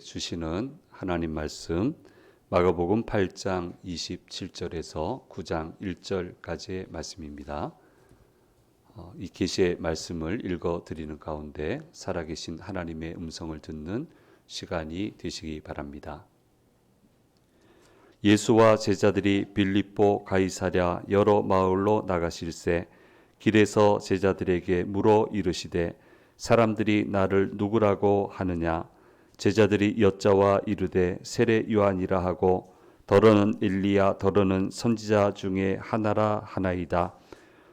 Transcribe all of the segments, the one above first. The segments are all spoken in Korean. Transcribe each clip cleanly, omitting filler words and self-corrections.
주시는 하나님 말씀 마가복음 8장 27절에서 9장 1절까지의 말씀입니다. 이 계시의 말씀을 읽어 드리는 가운데 살아계신 하나님의 음성을 듣는 시간이 되시기 바랍니다. 예수와 제자들이 빌립보 가이사랴 여러 마을로 나가실새 길에서 제자들에게 물어 이르시되 사람들이 나를 누구라고 하느냐? 제자들이 여짜와 이르되 세례 요한이라 하고 더러는 엘리야 더러는 선지자 중에 하나라 하나이다.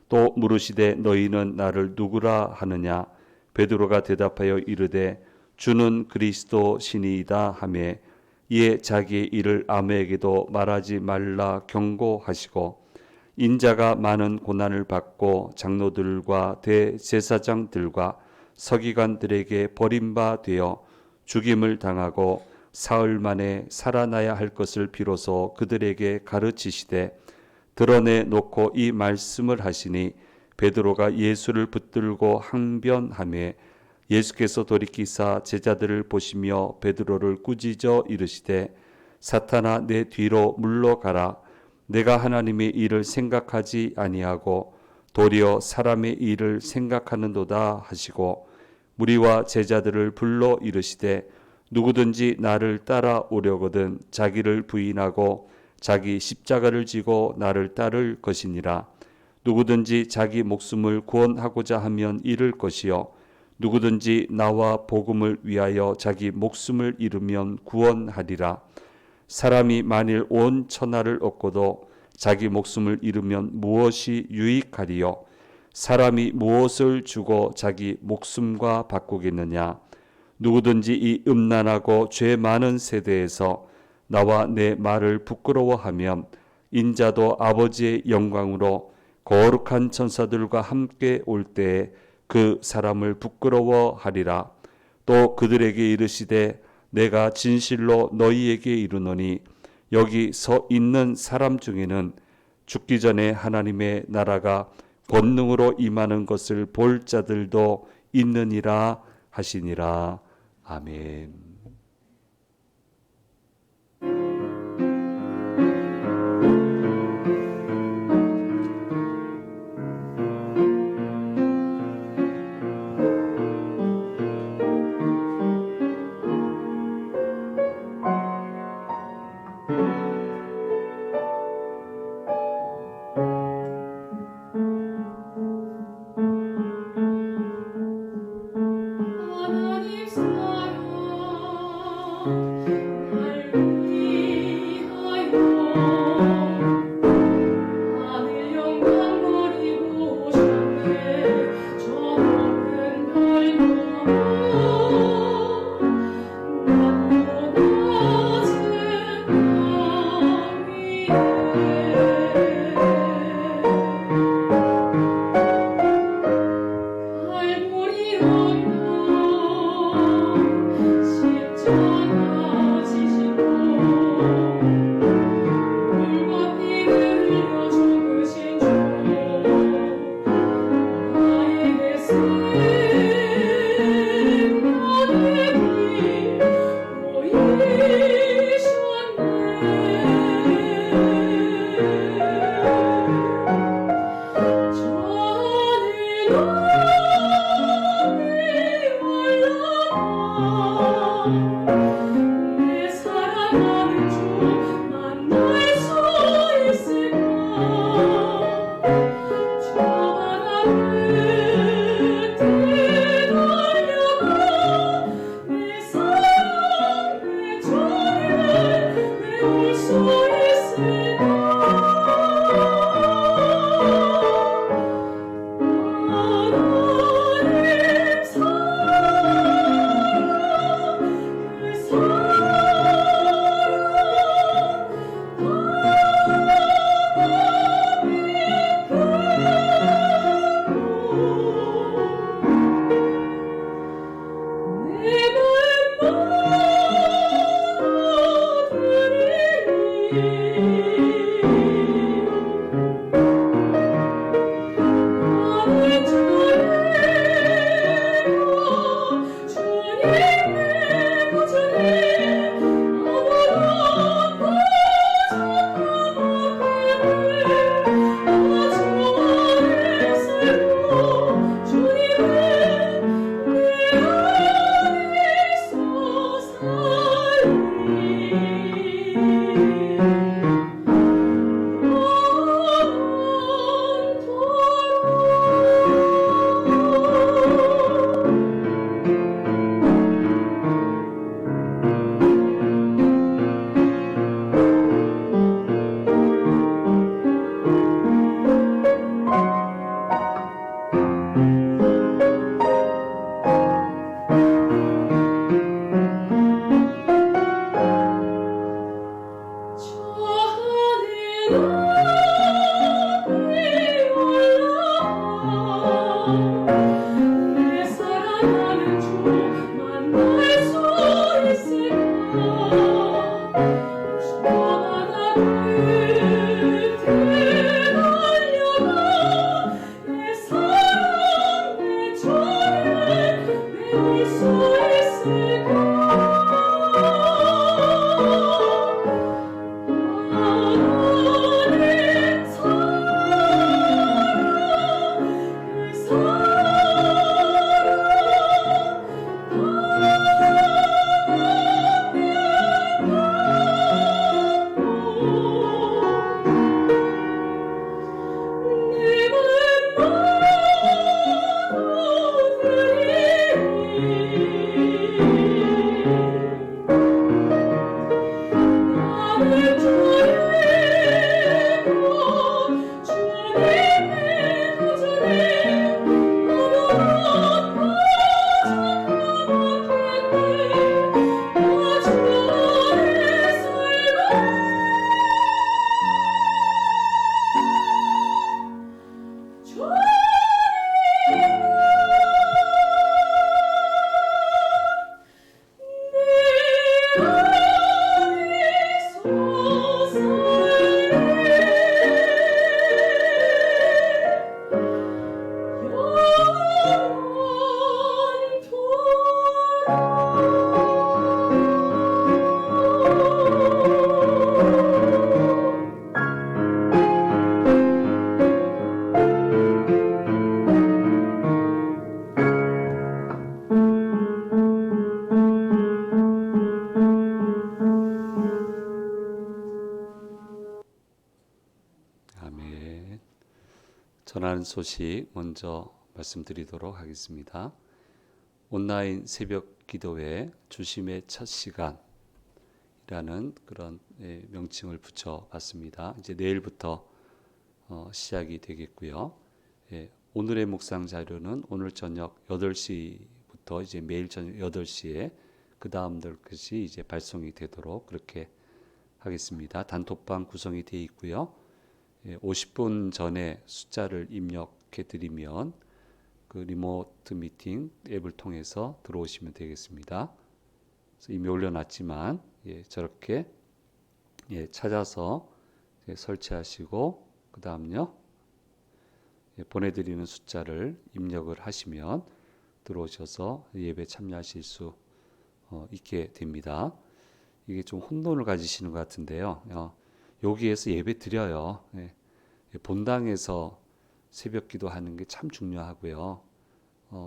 또 물으시되 너희는 나를 누구라 하느냐? 베드로가 대답하여 이르되 주는 그리스도 신이이다 하매 이에 자기의 일을 아무에게도 말하지 말라 경고하시고 인자가 많은 고난을 받고 장로들과 대제사장들과 서기관들에게 버림받아 죽임을 당하고 사흘 만에 살아나야 할 것을 비로소 그들에게 가르치시되 드러내 놓고 이 말씀을 하시니 베드로가 예수를 붙들고 항변하매 예수께서 돌이키사 제자들을 보시며 베드로를 꾸짖어 이르시되 사탄아 내 뒤로 물러가라. 내가 하나님의 일을 생각하지 아니하고 도리어 사람의 일을 생각하는도다 하시고 무리와 제자들을 불러 이르시되 누구든지 나를 따라오려거든 자기를 부인하고 자기 십자가를 지고 나를 따를 것이니라. 누구든지 자기 목숨을 구원하고자 하면 잃을 것이요 누구든지 나와 복음을 위하여 자기 목숨을 잃으면 구원하리라. 사람이 만일 온 천하를 얻고도 자기 목숨을 잃으면 무엇이 유익하리요? 사람이 무엇을 주고 자기 목숨과 바꾸겠느냐? 누구든지 이 음란하고 죄 많은 세대에서 나와 내 말을 부끄러워하면 인자도 아버지의 영광으로 거룩한 천사들과 함께 올 때에 그 사람을 부끄러워하리라. 또 그들에게 이르시되 내가 진실로 너희에게 이르노니 여기 서 있는 사람 중에는 죽기 전에 하나님의 나라가 권능으로 임하는 것을 볼 자들도 있느니라 하시니라. 아멘. 전하는 소식 먼저 말씀드리도록 하겠습니다. 온라인 새벽 기도회 주심의 첫 시간이라는 그런 명칭을 붙여봤습니다. 이제 내일부터 시작이 되겠고요. 오늘의 묵상 자료는 오늘 저녁 8시부터 이제 매일 저녁 8시에 그 다음들 것이 이제 발송이 되도록 그렇게 하겠습니다. 단톡방 구성이 되어 있고요. 50분 전에 숫자를 입력해 드리면 그 리모트 미팅 앱을 통해서 들어오시면 되겠습니다. 이미 올려놨지만 저렇게 찾아서 설치하시고 그 다음요 보내드리는 숫자를 입력을 하시면 들어오셔서 예배 참여하실 수 있게 됩니다. 이게 좀 혼돈을 가지시는 것 같은데요. 여기에서 예배 드려요. 본당에서 새벽 기도하는 게 참 중요하고요.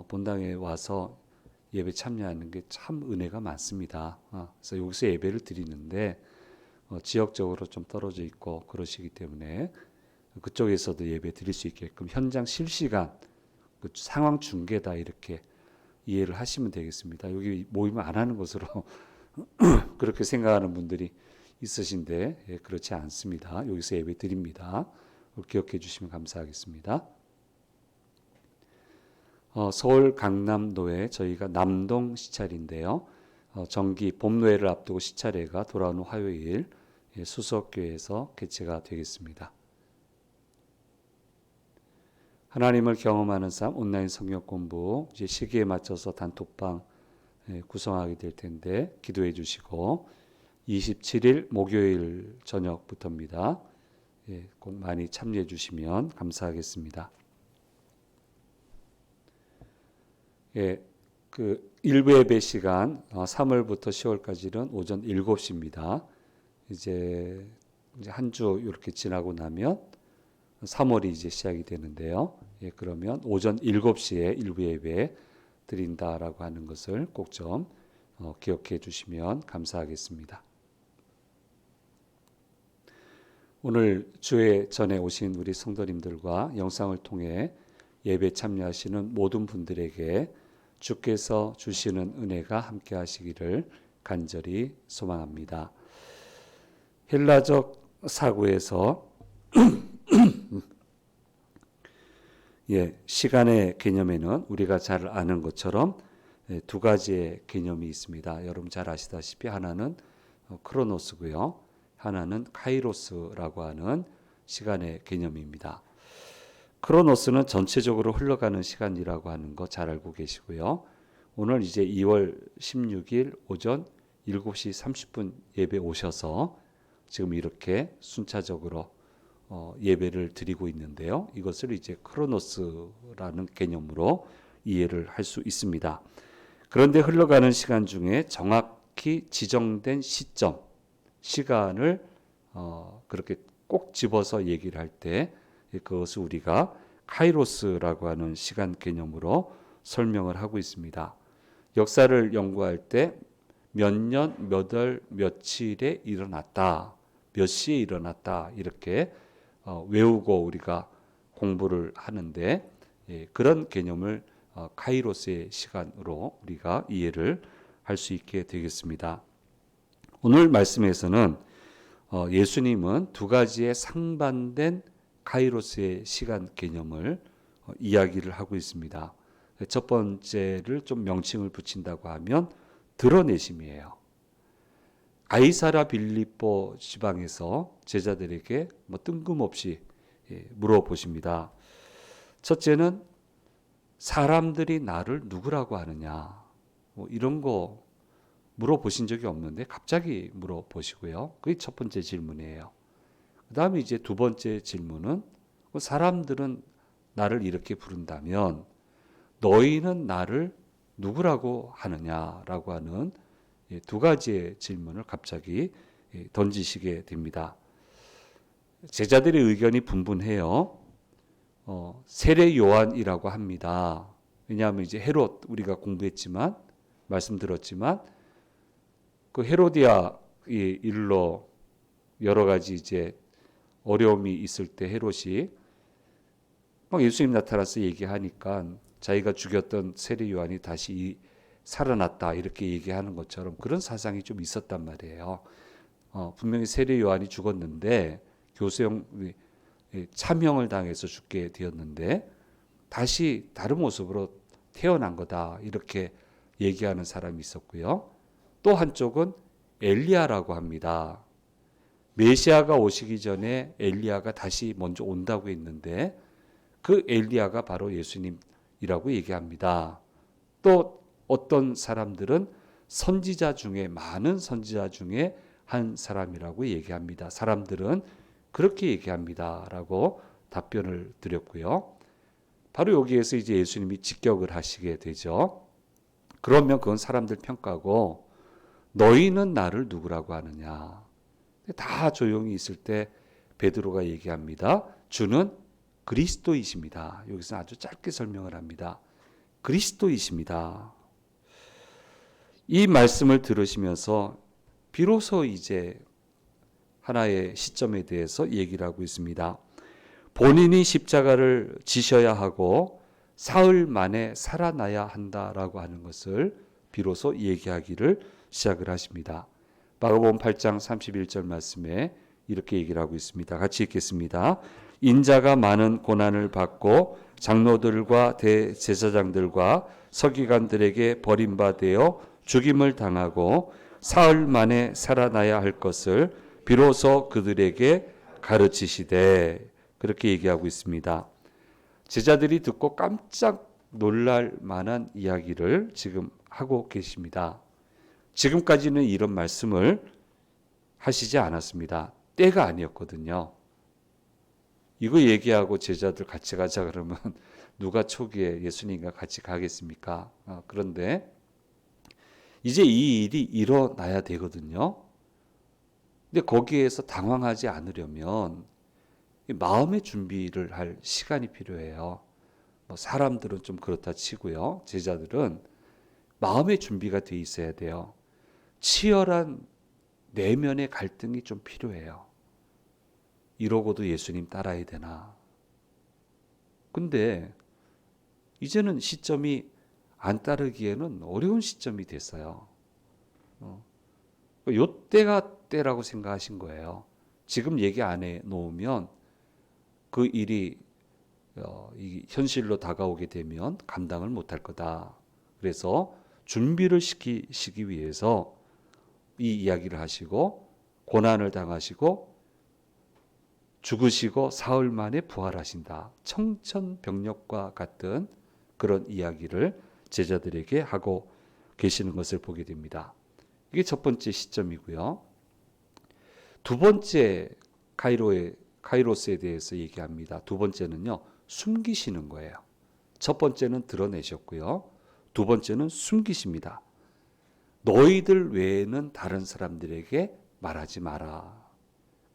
본당에 와서 예배 참여하는 게 참 은혜가 많습니다. 그래서 여기서 예배를 드리는데 지역적으로 좀 떨어져 있고 그러시기 때문에 그쪽에서도 예배 드릴 수 있게끔 현장 실시간 그 상황 중계다 이렇게 이해를 하시면 되겠습니다. 여기 모임을 안 하는 것으로 그렇게 생각하는 분들이 있으신데 그렇지 않습니다. 여기서 예배 드립니다. 기억해 주시면 감사하겠습니다. 서울 강남도에 저희가 남동 시찰인데요. 정기 봄노회를 앞두고 시찰회가 돌아오는 화요일 수석교회에서 개최가 되겠습니다. 하나님을 경험하는 삶 온라인 성경 공부 이제 시기에 맞춰서 단톡방 구성하게 될 텐데 기도해 주시고 27일 목요일 저녁부터입니다. 꼭 많이 참여해 주시면 감사하겠습니다. 그 일부 예배 시간 3월부터 10월까지는 오전 7시입니다. 이제 한 주 이렇게 지나고 나면 3월이 이제 시작이 되는데요. 그러면 오전 7시에 일부 예배 드린다라고 하는 것을 꼭 좀 기억해 주시면 감사하겠습니다. 오늘 주회 전에 오신 우리 성도님들과 영상을 통해 예배 참여하시는 모든 분들에게 주께서 주시는 은혜가 함께 하시기를 간절히 소망합니다. 헬라적 사고에서 시간의 개념에는 우리가 잘 아는 것처럼 두 가지의 개념이 있습니다. 여러분 잘 아시다시피 하나는 크로노스고요. 하나는 카이로스라고 하는 시간의 개념입니다. 크로노스는 전체적으로 흘러가는 시간이라고 하는 거 잘 알고 계시고요. 오늘 이제 2월 16일 오전 7시 30분 예배 오셔서 지금 이렇게 순차적으로 예배를 드리고 있는데요. 이것을 이제 크로노스라는 개념으로 이해를 할 수 있습니다. 그런데 흘러가는 시간 중에 정확히 지정된 시점, 시간을 그렇게 꼭 집어서 얘기를 할 때 그것을 우리가 카이로스라고 하는 시간 개념으로 설명을 하고 있습니다. 역사를 연구할 때 몇 년, 몇 월, 며칠에 일어났다, 몇 시에 일어났다 이렇게 외우고 우리가 공부를 하는데 그런 개념을 카이로스의 시간으로 우리가 이해를 할 수 있게 되겠습니다. 오늘 말씀에서는 예수님은 두 가지의 상반된 카이로스의 시간 개념을 이야기를 하고 있습니다. 첫 번째를 좀 명칭을 붙인다고 하면 드러내심이에요. 가이사랴 빌립보 지방에서 제자들에게 뜬금없이 물어보십니다. 첫째는 사람들이 나를 누구라고 하느냐 이런 거 물어보신 적이 없는데 갑자기 물어보시고요. 그게 첫 번째 질문이에요. 그 다음에 이제 두 번째 질문은 사람들은 나를 이렇게 부른다면 너희는 나를 누구라고 하느냐라고 하는 두 가지의 질문을 갑자기 던지시게 됩니다. 제자들의 의견이 분분해요. 세례 요한이라고 합니다. 왜냐하면 이제 헤롯 우리가 공부했지만 말씀드렸지만 그 헤로디아 일로 여러 가지 이제 어려움이 있을 때 헤롯이 막 예수님 나타나서 얘기하니까 자기가 죽였던 세례 요한이 다시 살아났다 이렇게 얘기하는 것처럼 그런 사상이 좀 있었단 말이에요. 분명히 세례 요한이 죽었는데 교수형 참형을 당해서 죽게 되었는데 다시 다른 모습으로 태어난 거다 이렇게 얘기하는 사람이 있었고요. 또 한쪽은 엘리야라고 합니다. 메시아가 오시기 전에 엘리야가 다시 먼저 온다고 했는데 그 엘리야가 바로 예수님이라고 얘기합니다. 또 어떤 사람들은 선지자 중에 많은 선지자 중에 한 사람이라고 얘기합니다. 사람들은 그렇게 얘기합니다라고 답변을 드렸고요. 바로 여기에서 이제 예수님이 직격을 하시게 되죠. 그러면 그건 사람들 평가고 너희는 나를 누구라고 하느냐. 다 조용히 있을 때 베드로가 얘기합니다. 주는 그리스도이십니다. 여기서 아주 짧게 설명을 합니다. 그리스도이십니다. 이 말씀을 들으시면서 비로소 이제 하나의 시점에 대해서 얘기를 하고 있습니다. 본인이 십자가를 지셔야 하고 사흘 만에 살아나야 한다라고 하는 것을 비로소 얘기하기를 시작을 하십니다. 마가복음 8장 31절 말씀에 이렇게 얘기를 하고 있습니다. 같이 읽겠습니다. 인자가 많은 고난을 받고 장로들과 대제사장들과 서기관들에게 버림받아 죽임을 당하고 사흘 만에 살아나야 할 것을 비로소 그들에게 가르치시되 그렇게 얘기하고 있습니다. 제자들이 듣고 깜짝 놀랄 만한 이야기를 지금 하고 계십니다. 지금까지는 이런 말씀을 하시지 않았습니다. 때가 아니었거든요. 이거 얘기하고 제자들 같이 가자 그러면 누가 초기에 예수님과 같이 가겠습니까? 그런데 이제 이 일이 일어나야 되거든요. 근데 거기에서 당황하지 않으려면 마음의 준비를 할 시간이 필요해요. 사람들은 좀 그렇다 치고요. 제자들은 마음의 준비가 돼 있어야 돼요. 치열한 내면의 갈등이 좀 필요해요. 이러고도 예수님 따라야 되나? 근데 이제는 시점이 안 따르기에는 어려운 시점이 됐어요. 요 때가 때라고 생각하신 거예요. 지금 얘기 안 해 놓으면 그 일이 현실로 다가오게 되면 감당을 못할 거다. 그래서 준비를 시키시기 위해서 이 이야기를 하시고 고난을 당하시고 죽으시고 사흘 만에 부활하신다. 청천벽력과 같은 그런 이야기를 제자들에게 하고 계시는 것을 보게 됩니다. 이게 첫 번째 시점이고요. 두 번째 카이로스에 대해서 얘기합니다. 두 번째는요. 숨기시는 거예요. 첫 번째는 드러내셨고요. 두 번째는 숨기십니다. 너희들 외에는 다른 사람들에게 말하지 마라.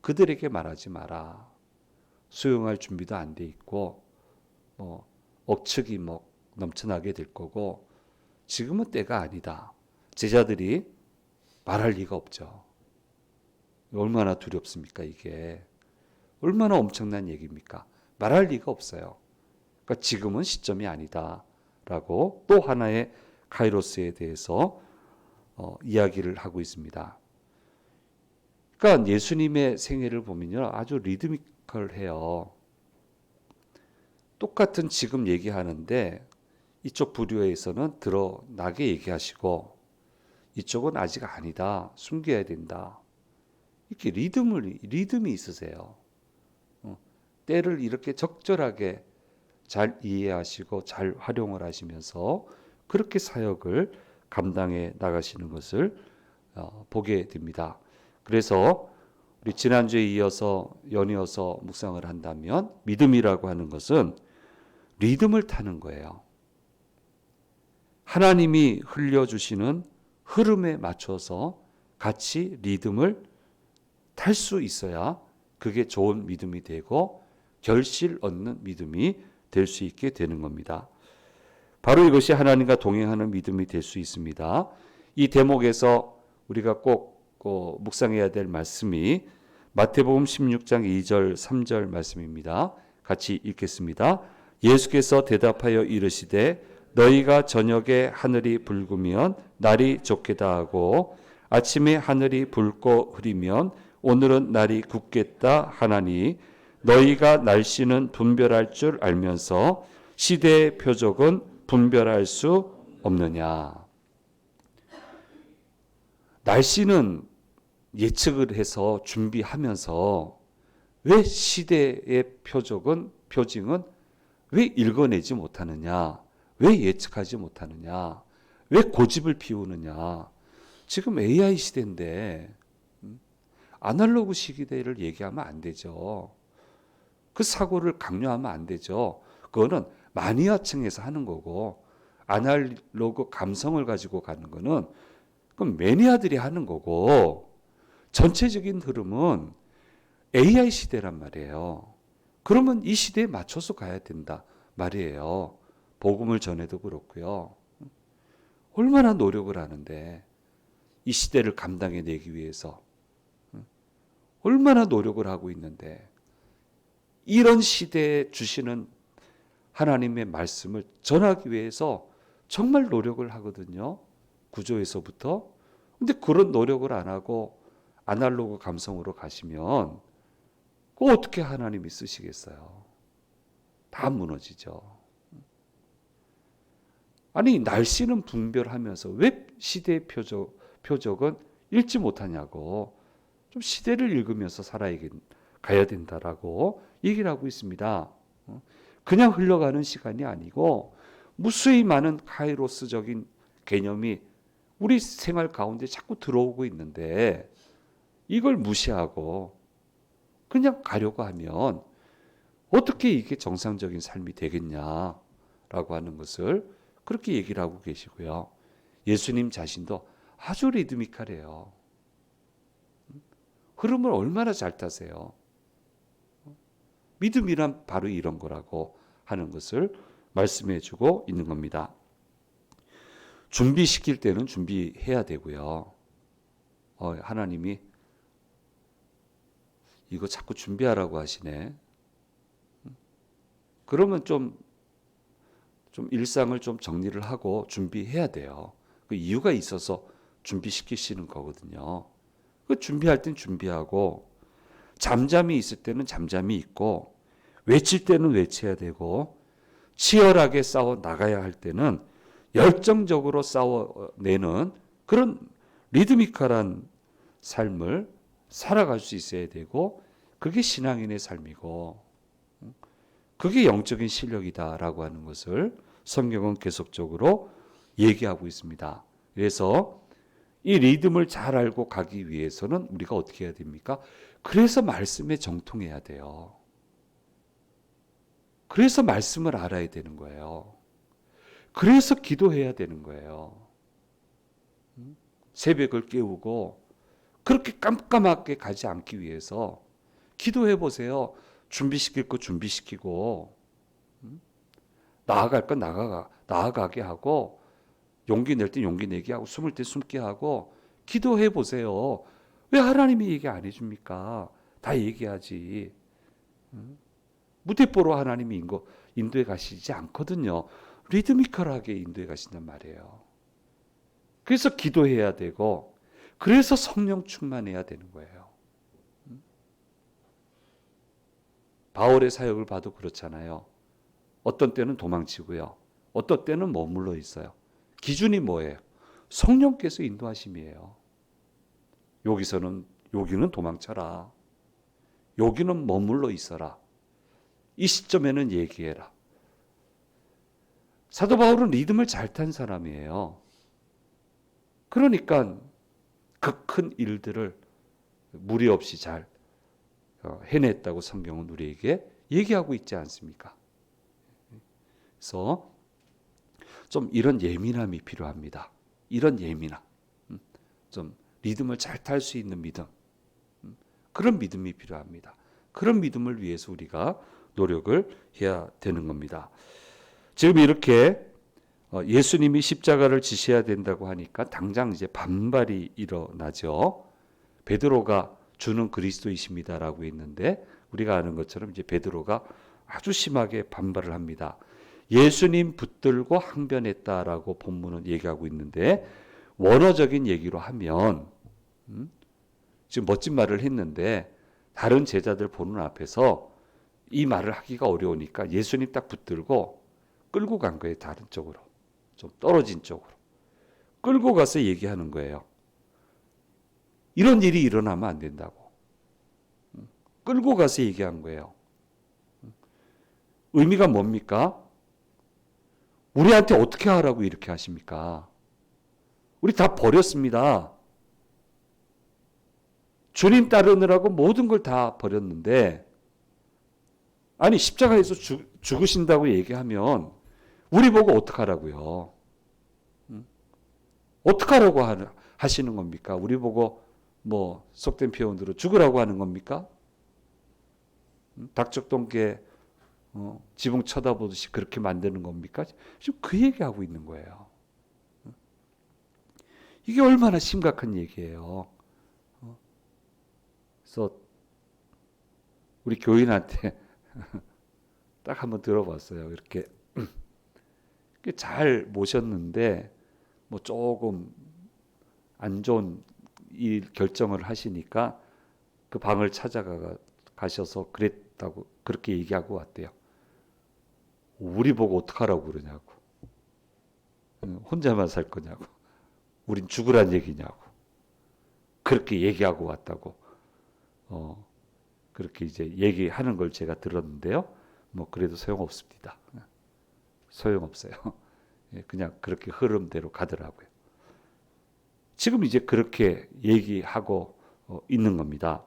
그들에게 말하지 마라. 수용할 준비도 안 돼 있고 억측이 넘쳐나게 될 거고 지금은 때가 아니다. 제자들이 말할 리가 없죠. 얼마나 두렵습니까 이게. 얼마나 엄청난 얘기입니까. 말할 리가 없어요. 그러니까 지금은 시점이 아니다. 라고 또 하나의 카이로스에 대해서 이야기를 하고 있습니다. 그러니까 예수님의 생애를 보면요. 아주 리드미컬해요. 똑같은 지금 얘기하는데 이쪽 부류에서는 드러나게 얘기하시고 이쪽은 아직 아니다. 숨겨야 된다. 이렇게 리듬이 있으세요. 때를 이렇게 적절하게 잘 이해하시고 잘 활용을 하시면서 그렇게 사역을 감당해 나가시는 것을 보게 됩니다. 그래서 우리 지난주에 이어서 연이어서 묵상을 한다면 믿음이라고 하는 것은 리듬을 타는 거예요. 하나님이 흘려주시는 흐름에 맞춰서 같이 리듬을 탈 수 있어야 그게 좋은 믿음이 되고 결실 얻는 믿음이 될 수 있게 되는 겁니다. 바로 이것이 하나님과 동행하는 믿음이 될 수 있습니다. 이 대목에서 우리가 꼭 묵상해야 될 말씀이 마태복음 16장 2절 3절 말씀입니다. 같이 읽겠습니다. 예수께서 대답하여 이르시되 너희가 저녁에 하늘이 붉으면 날이 좋겠다 하고 아침에 하늘이 붉고 흐리면 오늘은 날이 굳겠다 하나니 너희가 날씨는 분별할 줄 알면서 시대의 표적은 분별할 수 없느냐. 날씨는 예측을 해서 준비하면서 왜 시대의 표징은 왜 읽어내지 못하느냐? 왜 예측하지 못하느냐? 왜 고집을 피우느냐? 지금 AI 시대인데 아날로그 시대를 얘기하면 안 되죠. 그 사고를 강요하면 안 되죠. 그거는 마니아층에서 하는 거고 아날로그 감성을 가지고 가는 거는 그럼 매니아들이 하는 거고 전체적인 흐름은 AI 시대란 말이에요. 그러면 이 시대에 맞춰서 가야 된다 말이에요. 복음을 전해도 그렇고요. 얼마나 노력을 하는데 이 시대를 감당해내기 위해서 얼마나 노력을 하고 있는데 이런 시대에 주시는 하나님의 말씀을 전하기 위해서 정말 노력을 하거든요. 구조에서부터. 근데 그런 노력을 안 하고 아날로그 감성으로 가시면 그 어떻게 하나님이 쓰시겠어요? 다 무너지죠. 아니 날씨는 분별하면서 왜 시대의 표적은 읽지 못하냐고. 좀 시대를 읽으면서 가야 된다라고 얘기를 하고 있습니다. 그냥 흘러가는 시간이 아니고 무수히 많은 카이로스적인 개념이 우리 생활 가운데 자꾸 들어오고 있는데 이걸 무시하고 그냥 가려고 하면 어떻게 이게 정상적인 삶이 되겠냐라고 하는 것을 그렇게 얘기를 하고 계시고요. 예수님 자신도 아주 리드미컬해요. 흐름을 얼마나 잘 타세요. 믿음이란 바로 이런 거라고 하는 것을 말씀해 주고 있는 겁니다. 준비시킬 때는 준비해야 되고요. 하나님이 이거 자꾸 준비하라고 하시네. 그러면 좀 일상을 좀 정리를 하고 준비해야 돼요. 그 이유가 있어서 준비시키시는 거거든요. 그 준비할 땐 준비하고 잠잠히 있을 때는 잠잠히 있고 외칠 때는 외쳐야 되고 치열하게 싸워 나가야 할 때는 열정적으로 싸워내는 그런 리드미컬한 삶을 살아갈 수 있어야 되고 그게 신앙인의 삶이고 그게 영적인 실력이다라고 하는 것을 성경은 계속적으로 얘기하고 있습니다. 그래서 이 리듬을 잘 알고 가기 위해서는 우리가 어떻게 해야 됩니까? 그래서 말씀에 정통해야 돼요. 그래서 말씀을 알아야 되는 거예요. 그래서 기도해야 되는 거예요. 새벽을 깨우고 그렇게 깜깜하게 가지 않기 위해서 기도해 보세요. 준비시킬 거 준비시키고 나아갈 건 나아가게 하고 용기 낼 때 용기 내게 하고 숨을 때 숨게 하고 기도해 보세요. 왜 하나님이 얘기 안 해줍니까? 다 얘기하지. 무대뽀로 하나님이 인도에 가시지 않거든요. 리드미컬하게 인도에 가신단 말이에요. 그래서 기도해야 되고 그래서 성령 충만해야 되는 거예요. 바울의 사역을 봐도 그렇잖아요. 어떤 때는 도망치고요. 어떤 때는 머물러 있어요. 기준이 뭐예요? 성령께서 인도하심이에요. 여기는 도망쳐라. 여기는 머물러 있어라. 이 시점에는 얘기해라. 사도 바울은 리듬을 잘 탄 사람이에요. 그러니까 그 큰 일들을 무리 없이 잘 해냈다고 성경은 우리에게 얘기하고 있지 않습니까? 그래서 좀 이런 예민함이 필요합니다. 이런 예민함. 좀 리듬을 잘 탈 수 있는 믿음. 그런 믿음이 필요합니다. 그런 믿음을 위해서 우리가 노력을 해야 되는 겁니다. 지금 이렇게 예수님이 십자가를 지셔야 된다고 하니까 당장 이제 반발이 일어나죠. 베드로가 주는 그리스도이십니다라고 했는데 우리가 아는 것처럼 이제 베드로가 아주 심하게 반발을 합니다. 예수님 붙들고 항변했다라고 본문은 얘기하고 있는데, 원어적인 얘기로 하면 지금 멋진 말을 했는데 다른 제자들 보는 앞에서 이 말을 하기가 어려우니까 예수님 딱 붙들고 끌고 간 거예요. 다른 쪽으로, 좀 떨어진 쪽으로 끌고 가서 얘기하는 거예요. 이런 일이 일어나면 안 된다고 끌고 가서 얘기한 거예요. 의미가 뭡니까? 우리한테 어떻게 하라고 이렇게 하십니까? 우리 다 버렸습니다. 주님 따르느라고 모든 걸 다 버렸는데, 아니 십자가에서 죽으신다고 얘기하면 우리 보고 어떡하라고요? 어떡하라고 하시는 겁니까? 우리 보고 뭐 속된 표현으로 죽으라고 하는 겁니까? 닭적동게 지붕 쳐다보듯이 그렇게 만드는 겁니까? 지금 그 얘기하고 있는 거예요. 이게 얼마나 심각한 얘기예요. 그래서 우리 교인한테 딱 한번 들어봤어요. 이렇게 잘 모셨는데 뭐 조금 안 좋은 일 결정을 하시니까 그 방을 가셔서 그랬다고 그렇게 얘기하고 왔대요. 우리 보고 어떡하라고 그러냐고. 혼자만 살 거냐고. 우린 죽으란 얘기냐고. 그렇게 얘기하고 왔다고. 그렇게 이제 얘기하는 걸 제가 들었는데요. 뭐 그래도 소용없습니다. 소용없어요. 그냥 그렇게 흐름대로 가더라고요. 지금 이제 그렇게 얘기하고 있는 겁니다.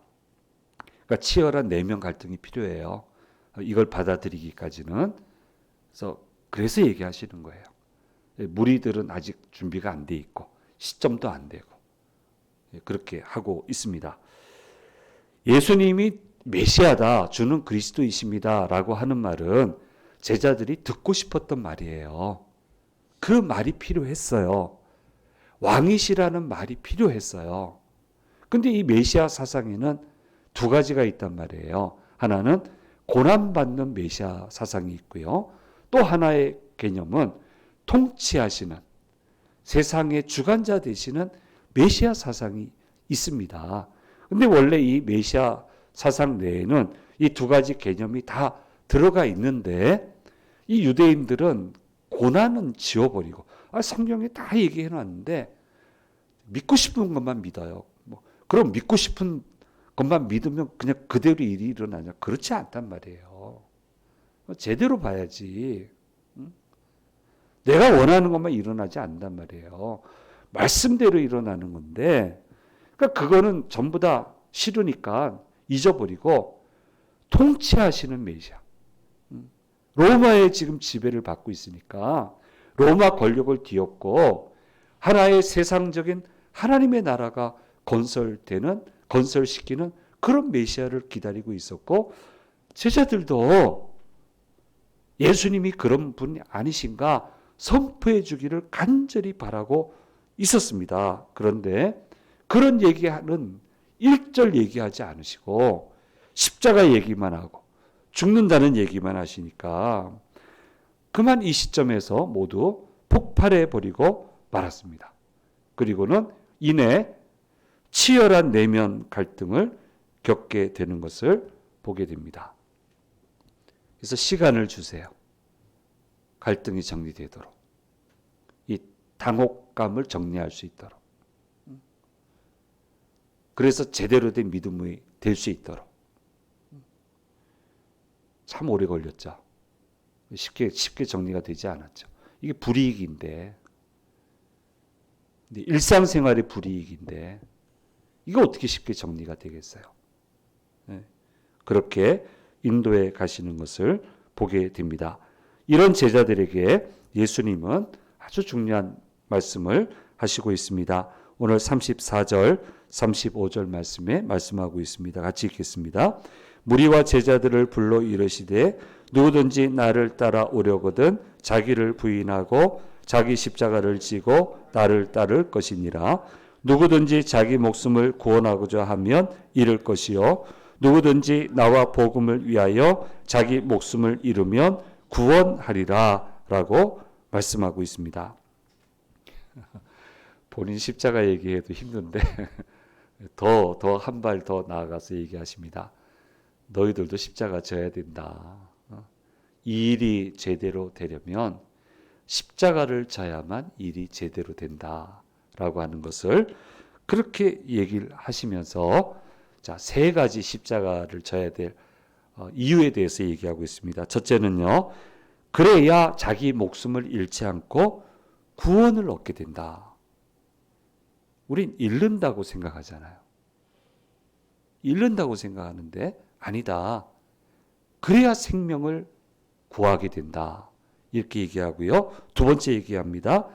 그러니까 치열한 내면 갈등이 필요해요. 이걸 받아들이기까지는. 그래서 얘기하시는 거예요. 무리들은 아직 준비가 안 돼 있고 시점도 안 되고 그렇게 하고 있습니다. 예수님이 메시아다, 주는 그리스도이십니다 라고 하는 말은 제자들이 듣고 싶었던 말이에요. 그 말이 필요했어요. 왕이시라는 말이 필요했어요. 근데 이 메시아 사상에는 두 가지가 있단 말이에요. 하나는 고난받는 메시아 사상이 있고요. 또 하나의 개념은 통치하시는, 세상의 주관자 되시는 메시아 사상이 있습니다. 근데 원래 이 메시아 사상 내에는 이 두 가지 개념이 다 들어가 있는데, 이 유대인들은 고난은 지워버리고, 성경에 다 얘기해 놨는데 믿고 싶은 것만 믿어요. 그럼 믿고 싶은 것만 믿으면 그냥 그대로 일이 일어나냐? 그렇지 않단 말이에요. 제대로 봐야지. 내가 원하는 것만 일어나지 않단 말이에요. 말씀대로 일어나는 건데, 그러니까 그거는 전부 다 싫으니까 잊어버리고 통치하시는 메시아. 로마의 지금 지배를 받고 있으니까 로마 권력을 뒤엎고 하나의 세상적인 하나님의 나라가 건설시키는 그런 메시아를 기다리고 있었고, 제자들도 예수님이 그런 분이 아니신가 선포해 주기를 간절히 바라고 있었습니다. 그런데 그런 얘기하는 1절 얘기하지 않으시고 십자가 얘기만 하고 죽는다는 얘기만 하시니까 그만 이 시점에서 모두 폭발해 버리고 말았습니다. 그리고는 이내 치열한 내면 갈등을 겪게 되는 것을 보게 됩니다. 그래서 시간을 주세요. 갈등이 정리되도록, 이 당혹감을 정리할 수 있도록, 그래서 제대로 된 믿음이 될 수 있도록. 참 오래 걸렸죠. 쉽게 정리가 되지 않았죠. 이게 불이익인데, 일상생활의 불이익인데 이거 어떻게 쉽게 정리가 되겠어요? 그렇게 인도에 가시는 것을 보게 됩니다. 이런 제자들에게 예수님은 아주 중요한 말씀을 하시고 있습니다. 오늘 34절, 35절 말씀에 말씀하고 있습니다. 같이 읽겠습니다. 무리와 제자들을 불러 이르시되 누구든지 나를 따라오려거든 자기를 부인하고 자기 십자가를 지고 나를 따를 것이니라. 누구든지 자기 목숨을 구원하고자 하면 잃을 것이요 누구든지 나와 복음을 위하여 자기 목숨을 잃으면 구원하리라 라고 말씀하고 있습니다. 본인 십자가 얘기해도 힘든데 더 한 발 더 나아가서 얘기하십니다. 너희들도 십자가 져야 된다. 이 일이 제대로 되려면 십자가를 져야만 일이 제대로 된다라고 하는 것을 그렇게 얘기를 하시면서 자, 세 가지 십자가를 져야 될 이유에 대해서 얘기하고 있습니다. 첫째는요, 그래야 자기 목숨을 잃지 않고 구원을 얻게 된다. 우린 잃는다고 생각하잖아요. 잃는다고 생각하는데 아니다. 그래야 생명을 구하게 된다. 이렇게 얘기하고요. 두 번째 얘기합니다.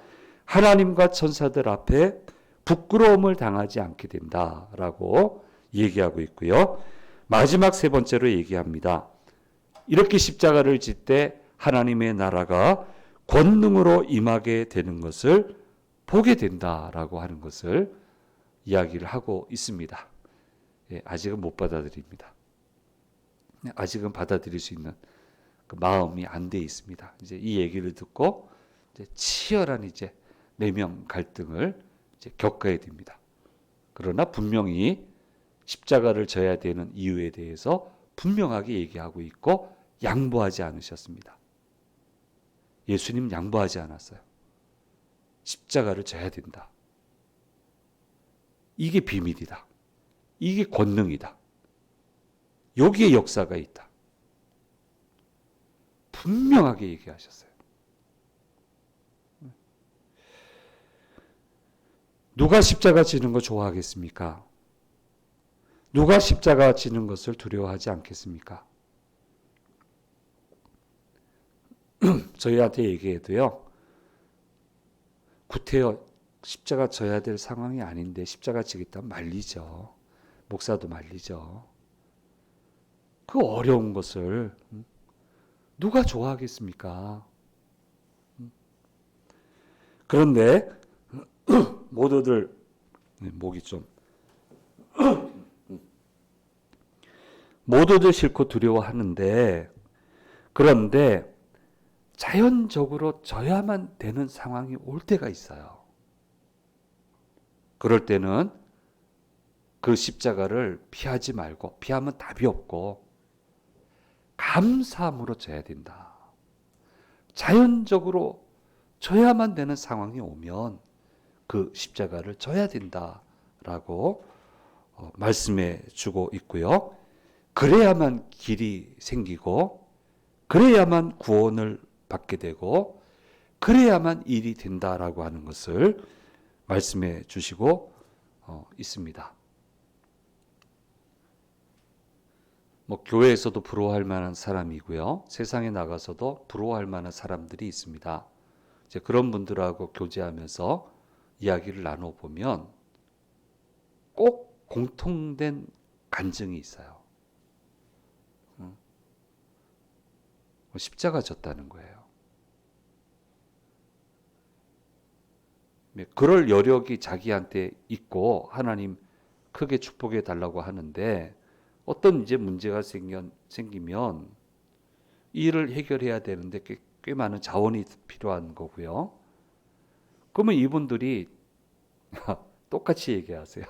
하나님과 천사들 앞에 부끄러움을 당하지 않게 된다라고 얘기하고 있고요. 마지막 세 번째로 얘기합니다. 이렇게 십자가를 질 때 하나님의 나라가 권능으로 임하게 되는 것을 보게 된다라고 하는 것을 이야기를 하고 있습니다. 예, 아직은 못 받아들입니다. 아직은 받아들일 수 있는 그 마음이 안 돼 있습니다. 이제 이 얘기를 듣고 이제 치열한 이제 내면 갈등을 이제 겪어야 됩니다. 그러나 분명히 십자가를 져야 되는 이유에 대해서 분명하게 얘기하고 있고 양보하지 않으셨습니다. 예수님 양보하지 않았어요. 십자가를 져야 된다. 이게 비밀이다. 이게 권능이다. 여기에 역사가 있다. 분명하게 얘기하셨어요. 누가 십자가 지는 거 좋아하겠습니까? 누가 십자가 지는 것을 두려워하지 않겠습니까? 저희한테 얘기해도요. 구태여 십자가 져야 될 상황이 아닌데 십자가 지겠다면 말리죠. 목사도 말리죠. 그 어려운 것을 누가 좋아하겠습니까? 그런데 모두들 목이 좀 모두들 싫고 두려워하는데 그런데 자연적으로 져야만 되는 상황이 올 때가 있어요. 그럴 때는 그 십자가를 피하지 말고 피하면 답이 없고 감사함으로 져야 된다. 자연적으로 져야만 되는 상황이 오면 그 십자가를 져야 된다라고 말씀해 주고 있고요. 그래야만 길이 생기고 그래야만 구원을 받게 되고 그래야만 일이 된다라고 하는 것을 말씀해 주시고 있습니다. 뭐 교회에서도 부러워할 만한 사람이고요. 세상에 나가서도 부러워할 만한 사람들이 있습니다. 이제 그런 분들하고 교제하면서 이야기를 나눠 보면 꼭 공통된 간증이 있어요. 십자가 졌다는 거예요. 그럴 여력이 자기한테 있고 하나님 크게 축복해 달라고 하는데 어떤 이제 문제가 생기면 이 일을 해결해야 되는데 꽤 많은 자원이 필요한 거고요. 그러면 이분들이 똑같이 얘기하세요.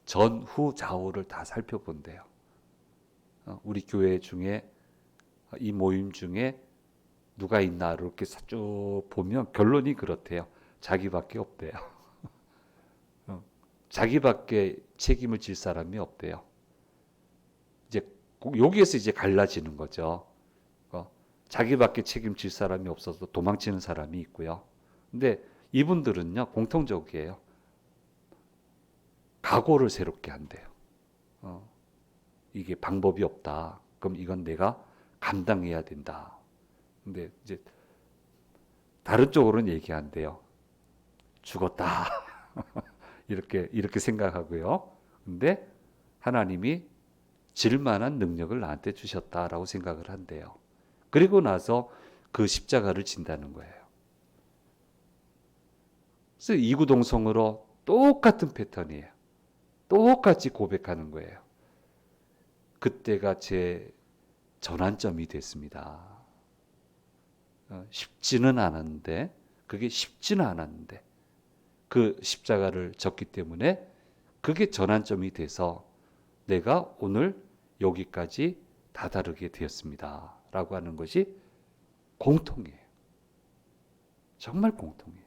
전후 좌우를 다 살펴본대요. 우리 교회 중에 이 모임 중에 누가 있나 이렇게 쭉 보면 결론이 그렇대요. 자기밖에 없대요. 자기밖에 책임을 질 사람이 없대요. 이제 여기에서 이제 갈라지는 거죠. 자기밖에 책임질 사람이 없어서 도망치는 사람이 있고요. 근데 이분들은요 공통적이에요. 각오를 새롭게 한대요. 이게 방법이 없다. 그럼 이건 내가 감당해야 된다. 근데 이제 다른 쪽으로는 얘기한대요. 죽었다. 이렇게 생각하고요. 근데 하나님이 질 만한 능력을 나한테 주셨다라고 생각을 한대요. 그리고 나서 그 십자가를 진다는 거예요. 그래서 이구동성으로 똑같은 패턴이에요. 똑같이 고백하는 거예요. 그때가 제 전환점이 됐습니다. 쉽지는 않았는데, 그게 쉽지는 않았는데 그 십자가를 졌기 때문에 그게 전환점이 돼서 내가 오늘 여기까지 다다르게 되었습니다 라고 하는 것이 공통이에요. 정말 공통이에요.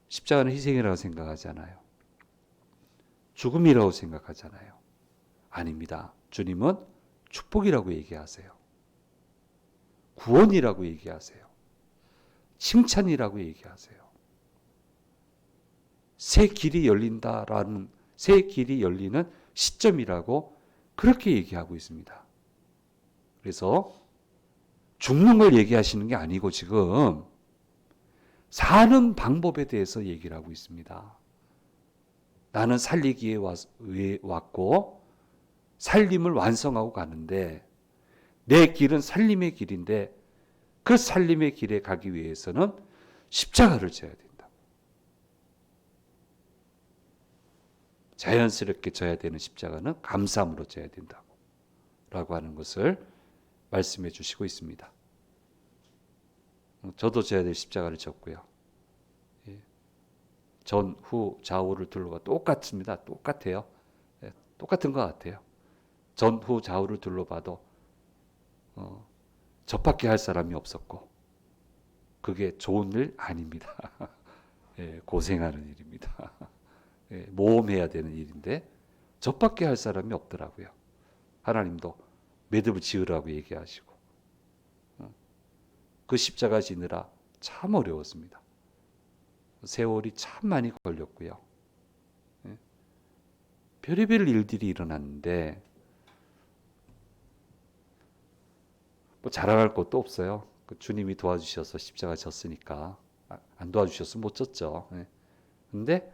십자가는 희생이라고 생각하잖아요. 죽음이라고 생각하잖아요. 아닙니다. 주님은 축복이라고 얘기하세요. 구원이라고 얘기하세요. 칭찬이라고 얘기하세요. 새 길이 열린다라는, 새 길이 열리는 시점이라고 그렇게 얘기하고 있습니다. 그래서 죽는 걸 얘기하시는 게 아니고 지금 사는 방법에 대해서 얘기를 하고 있습니다. 나는 살리기에 왔고 살림을 완성하고 가는데 내 길은 살림의 길인데 그 살림의 길에 가기 위해서는 십자가를 져야 된다. 자연스럽게 져야 되는 십자가는 감사함으로 져야 된다고 라고 하는 것을 말씀해 주시고 있습니다. 저도 져야 될 십자가를 졌고요. 전, 후, 좌우를 둘러봐 똑같습니다. 똑같아요. 똑같은 것 같아요. 전, 후, 좌우를 둘러봐도 저밖에 할 사람이 없었고 그게 좋은 일 아닙니다. 고생하는 일입니다. 모험해야 되는 일인데 저밖에 할 사람이 없더라고요. 하나님도 매듭을 지으라고 얘기하시고 그 십자가 지느라 참 어려웠습니다. 세월이 참 많이 걸렸고요. 별의별 일들이 일어났는데 뭐 자랑할 것도 없어요. 그 주님이 도와주셔서 십자가 졌으니까. 안 도와주셨으면 못 졌죠. 근데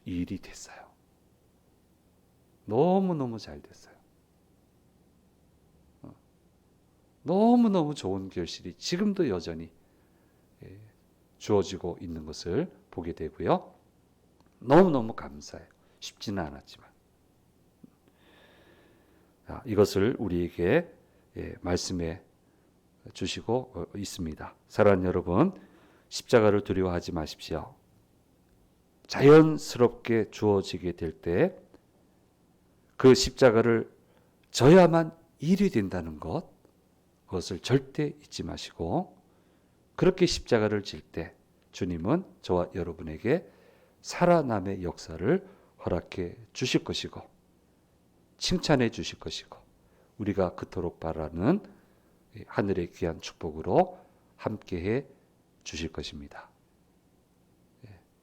이 일이 됐어요. 너무너무 잘 됐어요. 너무너무 좋은 결실이 지금도 여전히 주어지고 있는 것을 보게 되고요. 너무너무 감사해요. 쉽지는 않았지만. 이것을 우리에게 말씀해 주시고 있습니다. 사랑하는 여러분, 십자가를 두려워하지 마십시오. 자연스럽게 주어지게 될 때 그 십자가를 져야만 일이 된다는 것, 그것을 절대 잊지 마시고 그렇게 십자가를 질 때 주님은 저와 여러분에게 살아남의 역사를 허락해 주실 것이고 칭찬해 주실 것이고 우리가 그토록 바라는 하늘의 귀한 축복으로 함께해 주실 것입니다.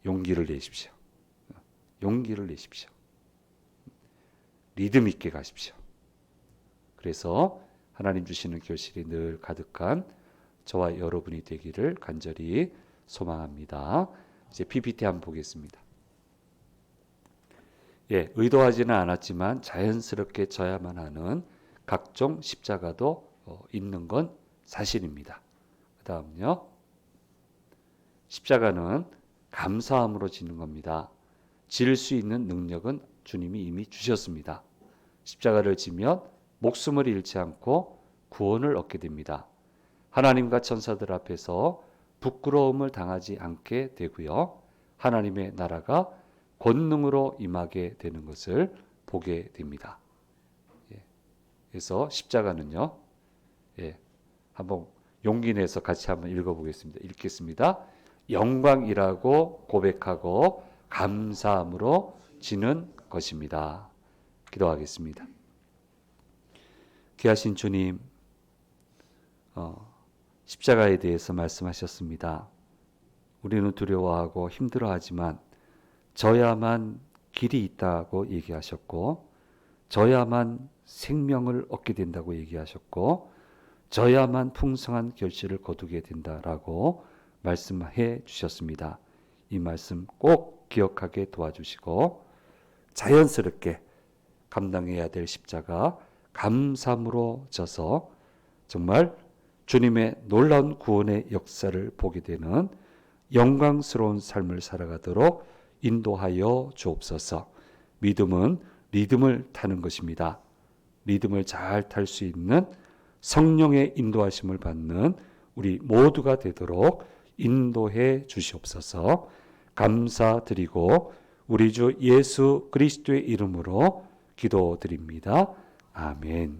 용기를 내십시오. 용기를 내십시오. 리듬 있게 가십시오. 그래서 하나님 주시는 결실이 늘 가득한 저와 여러분이 되기를 간절히 소망합니다. 이제 PPT 한번 보겠습니다. 의도하지는 않았지만 자연스럽게 져야만 하는 각종 십자가도 있는 건 사실입니다. 그 다음요. 십자가는 감사함으로 지는 겁니다. 질 수 있는 능력은 주님이 이미 주셨습니다. 십자가를 지면 목숨을 잃지 않고 구원을 얻게 됩니다. 하나님과 천사들 앞에서 부끄러움을 당하지 않게 되고요. 하나님의 나라가 권능으로 임하게 되는 것을 보게 됩니다. 그래서 십자가는요. 한번 용기 내서 같이 한번 읽어보겠습니다. 읽겠습니다. 영광이라고 고백하고 감사함으로 지는 것입니다. 기도하겠습니다. 귀하신 주님, 십자가에 대해서 말씀하셨습니다. 우리는 두려워하고 힘들어하지만 져야만 길이 있다고 얘기하셨고 져야만 생명을 얻게 된다고 얘기하셨고 져야만 풍성한 결실을 거두게 된다라고 말씀해 주셨습니다. 이 말씀 꼭 기억하게 도와주시고 자연스럽게 감당해야 될 십자가 감사함으로 져서 정말 주님의 놀라운 구원의 역사를 보게 되는 영광스러운 삶을 살아가도록 인도하여 주옵소서. 믿음은 리듬을 타는 것입니다. 리듬을 잘 탈 수 있는 성령의 인도하심을 받는 우리 모두가 되도록 인도해 주시옵소서. 감사드리고 우리 주 예수 그리스도의 이름으로 기도드립니다. 아멘.